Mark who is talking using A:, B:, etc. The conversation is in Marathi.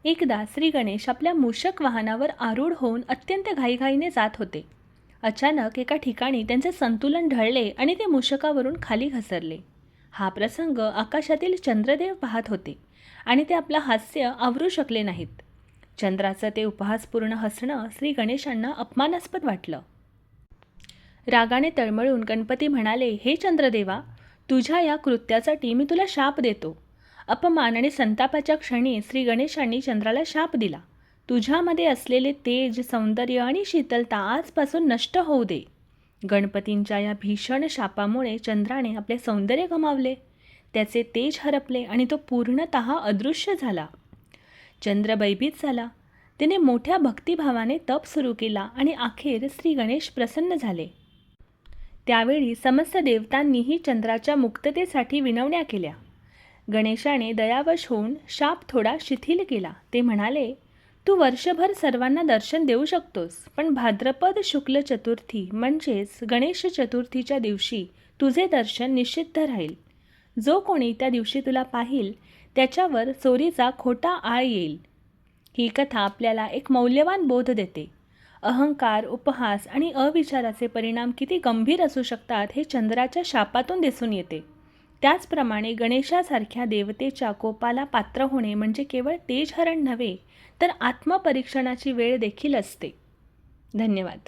A: एकदा श्री गणेश आपल्या मूषक वाहनावर आरूढ होऊन अत्यंत घाईघाईने जात होते. अचानक एका ठिकाणी त्यांचे संतुलन ढळले आणि ते मूषकावरून खाली घसरले. हा प्रसंग आकाशातील चंद्रदेव पाहत होते आणि ते आपलं हास्य आवरू शकले नाहीत. चंद्राचं ते उपहासपूर्ण हसणं श्री गणेशांना अपमानास्पद वाटलं. रागाने तळमळून गणपती म्हणाले, हे चंद्रदेवा, तुझ्या या कृत्यासाठी मी तुला शाप देतो. अपमान आणि संतापाच्या क्षणी श्री गणेशांनी चंद्राला शाप दिला. तुझ्यामध्ये असलेले तेज, सौंदर्य आणि शीतलता आजपासून नष्ट होऊ दे. गणपतींच्या या भीषण शापामुळे चंद्राने आपले सौंदर्य गमावले, त्याचे तेज हरपले आणि तो पूर्णतः अदृश्य झाला. चंद्र भयभीत झाला. त्याने मोठ्या भक्तिभावाने तप सुरू केला आणि अखेर श्री गणेश प्रसन्न झाले. त्यावेळी समस्त देवतांनीही चंद्राच्या मुक्ततेसाठी विनवण्या केल्या. गणेशाने दयावश होऊन शाप थोडा शिथिल केला. ते म्हणाले, तू वर्षभर सर्वांना दर्शन देऊ शकतोस, पण भाद्रपद शुक्ल चतुर्थी म्हणजेच गणेश चतुर्थीच्या दिवशी तुझे दर्शन निषिद्ध राहील. जो कोणी त्या दिवशी तुला पाहिल त्याच्यावर चोरीचा खोटा आळ येईल. ही कथा आपल्याला एक मौल्यवान बोध देते. अहंकार, उपहास आणि अविचाराचे परिणाम किती गंभीर असू शकतात हे चंद्राच्या शापातून दिसून येते. त्याचप्रमाणे गणेशासारख्या देवतेच्या कोपाला पात्र होणे म्हणजे केवळ तेजहरण नव्हे, तर आत्मपरीक्षणाची वेळ देखील असते. धन्यवाद.